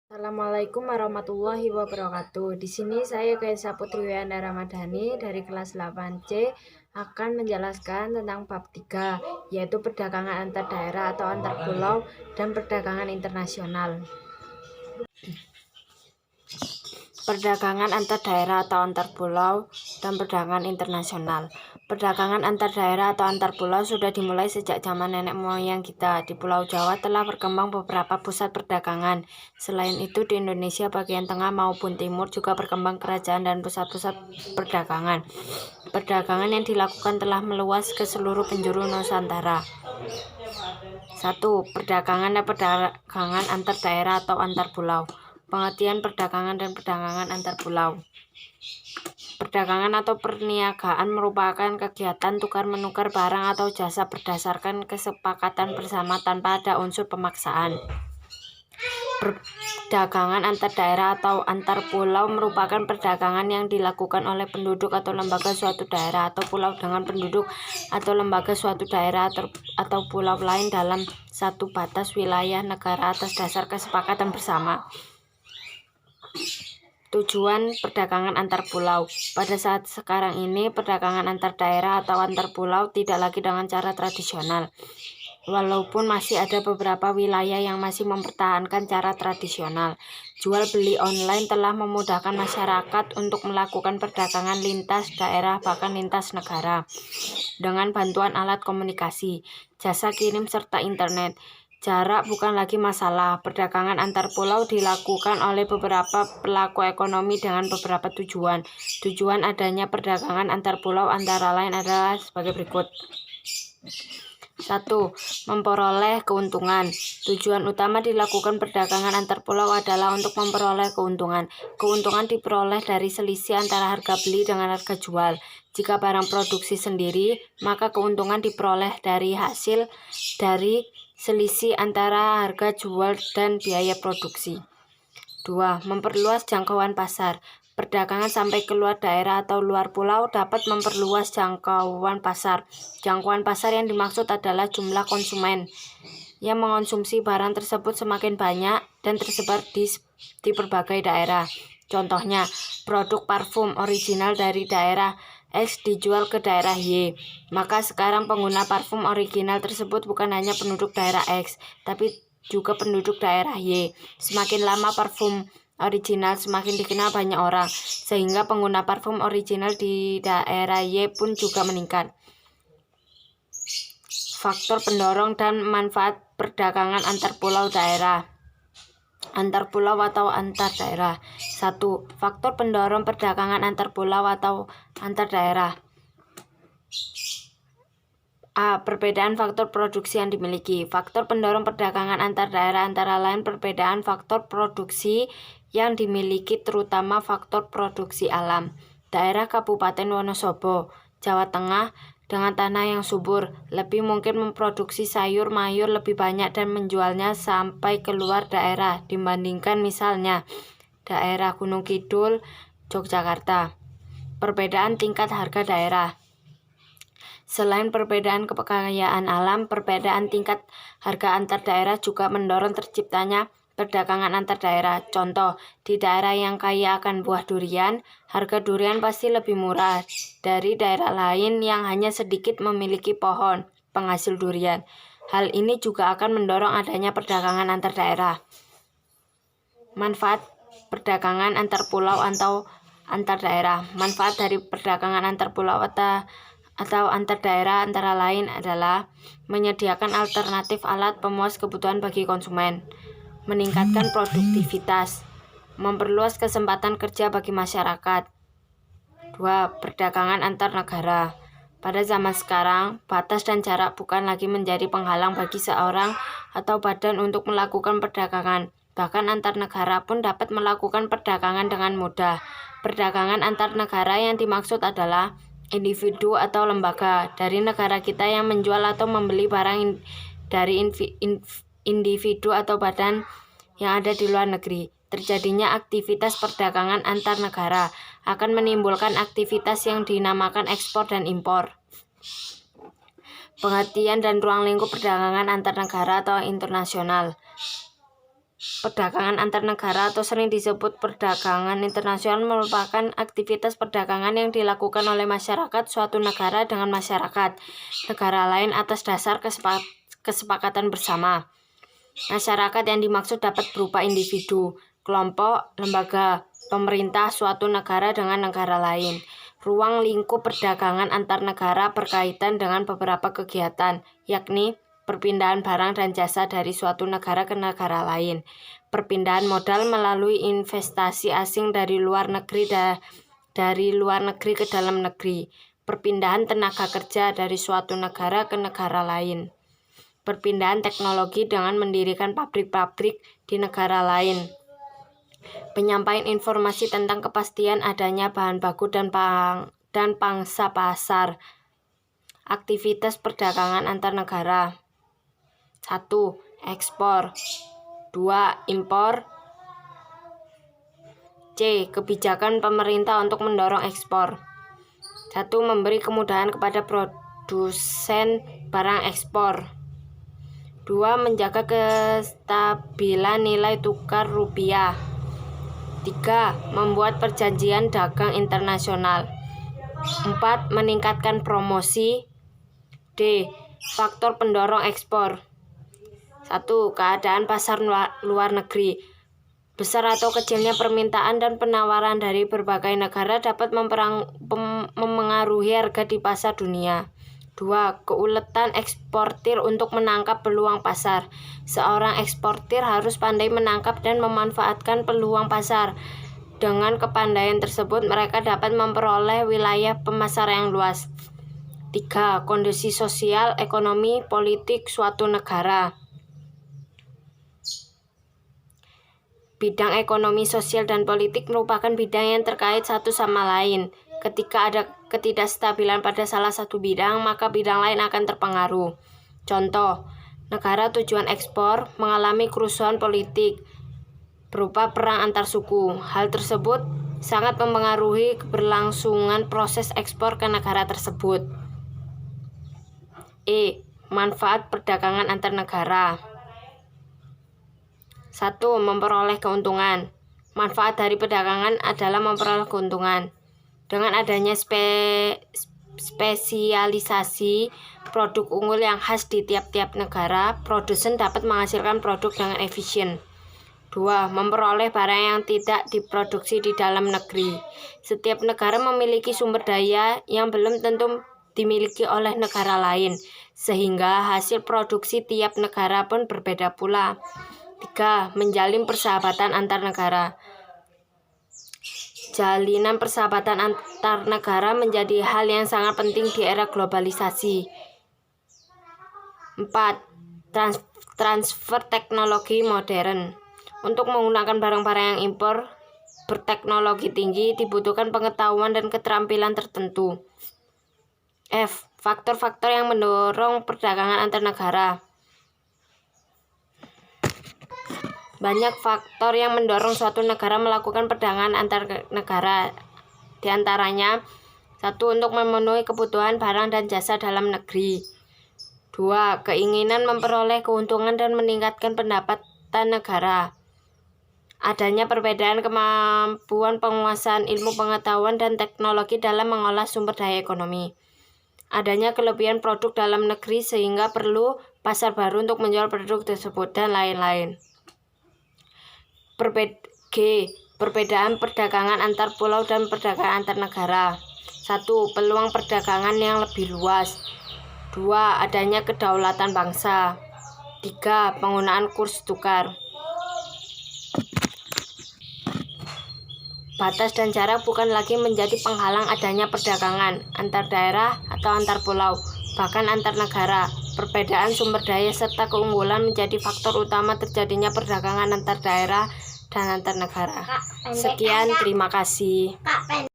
Assalamualaikum warahmatullahi wabarakatuh. Di sini saya Kaisa Putri Wiyanda Ramadhani dari kelas 8C akan menjelaskan tentang bab 3, yaitu perdagangan antar daerah atau antar pulau dan perdagangan internasional. Perdagangan antar daerah atau antar pulau dan perdagangan internasional. Perdagangan antar daerah atau antar pulau sudah dimulai sejak zaman nenek moyang kita. Di Pulau Jawa telah berkembang beberapa pusat perdagangan. Selain itu, di Indonesia bagian tengah maupun timur juga berkembang kerajaan dan pusat-pusat perdagangan. Perdagangan yang dilakukan telah meluas ke seluruh penjuru Nusantara. 1. Perdagangan antar daerah atau antar pulau. Pengertian perdagangan dan perdagangan antar pulau. Perdagangan atau perniagaan merupakan kegiatan tukar-menukar barang atau jasa berdasarkan kesepakatan bersama tanpa ada unsur pemaksaan. Perdagangan antar daerah atau antar pulau merupakan perdagangan yang dilakukan oleh penduduk atau lembaga suatu daerah atau pulau dengan penduduk atau lembaga suatu daerah atau pulau lain dalam satu batas wilayah negara atas dasar kesepakatan bersama. Tujuan perdagangan antar pulau. Pada saat sekarang ini, perdagangan antar daerah atau antar pulau tidak lagi dengan cara tradisional. Walaupun masih ada beberapa wilayah yang masih mempertahankan cara tradisional, jual beli online telah memudahkan masyarakat untuk melakukan perdagangan lintas daerah bahkan lintas negara. Dengan bantuan alat komunikasi, jasa kirim serta internet, jarak bukan lagi masalah. Perdagangan antar pulau dilakukan oleh beberapa pelaku ekonomi dengan beberapa tujuan. Tujuan adanya perdagangan antar pulau antara lain adalah sebagai berikut. 1. Memperoleh keuntungan. Tujuan utama dilakukan perdagangan antar pulau adalah untuk memperoleh keuntungan. Keuntungan diperoleh dari selisih antara harga beli dengan harga jual. Jika barang produksi sendiri, maka keuntungan diperoleh dari hasil dari selisih antara harga jual dan biaya produksi. 2. Memperluas jangkauan pasar. Perdagangan sampai keluar daerah atau luar pulau dapat memperluas jangkauan pasar. Jangkauan pasar yang dimaksud adalah jumlah konsumen yang mengonsumsi barang tersebut semakin banyak dan tersebar di berbagai daerah. Contohnya, produk parfum original dari daerah X dijual ke daerah Y. Maka sekarang pengguna parfum original tersebut bukan hanya penduduk daerah X, tapi juga penduduk daerah Y. Semakin lama parfum original semakin dikenal banyak orang, sehingga pengguna parfum original di daerah Y pun juga meningkat. Faktor pendorong dan manfaat perdagangan antar pulau daerah. Antar pulau atau antar daerah. 1. Faktor pendorong perdagangan antar pulau atau antar daerah. A. Perbedaan faktor produksi yang dimiliki. Faktor pendorong perdagangan antar daerah antara lain perbedaan faktor produksi yang dimiliki, terutama faktor produksi alam. Daerah Kabupaten Wonosobo, Jawa Tengah, dengan tanah yang subur, lebih mungkin memproduksi sayur mayur lebih banyak dan menjualnya sampai keluar daerah dibandingkan misalnya daerah Gunung Kidul, Yogyakarta. Perbedaan tingkat harga daerah. Selain perbedaan kekayaan alam, perbedaan tingkat harga antar daerah juga mendorong terciptanya perdagangan antar daerah. Contoh, di daerah yang kaya akan buah durian, harga durian pasti lebih murah dari daerah lain yang hanya sedikit memiliki pohon penghasil durian. Hal ini juga akan mendorong adanya perdagangan antar daerah. Manfaat perdagangan antar pulau atau antar daerah. Manfaat dari perdagangan antar pulau atau antar daerah antara lain adalah menyediakan alternatif alat pemuas kebutuhan bagi konsumen, meningkatkan produktivitas, memperluas kesempatan kerja bagi masyarakat. 2. Perdagangan antar negara. Pada zaman sekarang, batas dan jarak bukan lagi menjadi penghalang bagi seorang atau badan untuk melakukan perdagangan. Bahkan antar negara pun dapat melakukan perdagangan dengan mudah. Perdagangan antar negara yang dimaksud adalah individu atau lembaga dari negara kita yang menjual atau membeli barang dari individu atau badan yang ada di luar negeri. Terjadinya aktivitas perdagangan antar negara akan menimbulkan aktivitas yang dinamakan ekspor dan impor. Pengertian dan ruang lingkup perdagangan antar negara atau internasional. Perdagangan antar negara atau sering disebut perdagangan internasional merupakan aktivitas perdagangan yang dilakukan oleh masyarakat suatu negara dengan masyarakat negara lain atas dasar kesepakatan bersama. Masyarakat yang dimaksud dapat berupa individu, kelompok, lembaga, pemerintah suatu negara dengan negara lain. Ruang lingkup perdagangan antar negara berkaitan dengan beberapa kegiatan, yakni perpindahan barang dan jasa dari suatu negara ke negara lain, perpindahan modal melalui investasi asing dari luar negeri ke dalam negeri, perpindahan tenaga kerja dari suatu negara ke negara lain, perpindahan teknologi dengan mendirikan pabrik-pabrik di negara lain, penyampaian informasi tentang kepastian adanya bahan baku dan pangsa pasar. Aktivitas perdagangan antar negara. 1. Ekspor. 2. Impor. C. Kebijakan pemerintah untuk mendorong ekspor. 1. Memberi kemudahan kepada produsen barang ekspor. 2. Menjaga kestabilan nilai tukar rupiah. 3. Membuat perjanjian dagang internasional. 4. Meningkatkan promosi. D. Faktor pendorong ekspor. 1. Keadaan pasar luar negeri. Besar atau kecilnya permintaan dan penawaran dari berbagai negara dapat memengaruhi harga di pasar dunia. 2. Keuletan eksportir untuk menangkap peluang pasar. Seorang eksportir harus pandai menangkap dan memanfaatkan peluang pasar. Dengan kepandaian tersebut, mereka dapat memperoleh wilayah pemasaran yang luas. 3. Kondisi sosial, ekonomi, politik suatu negara. Bidang ekonomi, sosial, dan politik merupakan bidang yang terkait satu sama lain. Ketika ada ketidakstabilan pada salah satu bidang, maka bidang lain akan terpengaruh. Contoh, negara tujuan ekspor mengalami kerusuhan politik berupa perang antar suku. Hal tersebut sangat mempengaruhi keberlangsungan proses ekspor ke negara tersebut. E. Manfaat perdagangan antar negara. 1. Memperoleh keuntungan. Manfaat dari perdagangan adalah memperoleh keuntungan. Dengan adanya spesialisasi produk unggul yang khas di tiap-tiap negara, produsen dapat menghasilkan produk dengan efisien. 2. Memperoleh barang yang tidak diproduksi di dalam negeri. Setiap negara memiliki sumber daya yang belum tentu dimiliki oleh negara lain, sehingga hasil produksi tiap negara pun berbeda pula. 3. Menjalin persahabatan antar negara. Jalinan persahabatan antar negara menjadi hal yang sangat penting di era globalisasi. 4. Transfer teknologi modern. Untuk menggunakan barang-barang yang impor berteknologi tinggi dibutuhkan pengetahuan dan keterampilan tertentu. F. Faktor-faktor yang mendorong perdagangan antar negara. Banyak faktor yang mendorong suatu negara melakukan perdagangan antar negara. Di antaranya, 1. Untuk memenuhi kebutuhan barang dan jasa dalam negeri. 2. Keinginan memperoleh keuntungan dan meningkatkan pendapatan negara. Adanya perbedaan kemampuan penguasaan ilmu pengetahuan dan teknologi dalam mengolah sumber daya ekonomi. Adanya kelebihan produk dalam negeri sehingga perlu pasar baru untuk menjual produk tersebut, dan lain-lain. G. Perbedaan perdagangan antar pulau dan perdagangan antar negara. 1. Peluang perdagangan yang lebih luas. 2. Adanya kedaulatan bangsa. 3. Penggunaan kurs tukar. Batas dan jarak bukan lagi menjadi penghalang adanya perdagangan antar daerah atau antar pulau, bahkan antar negara. Perbedaan sumber daya serta keunggulan menjadi faktor utama terjadinya perdagangan antar daerah dan antar negara. Sekian, terima kasih.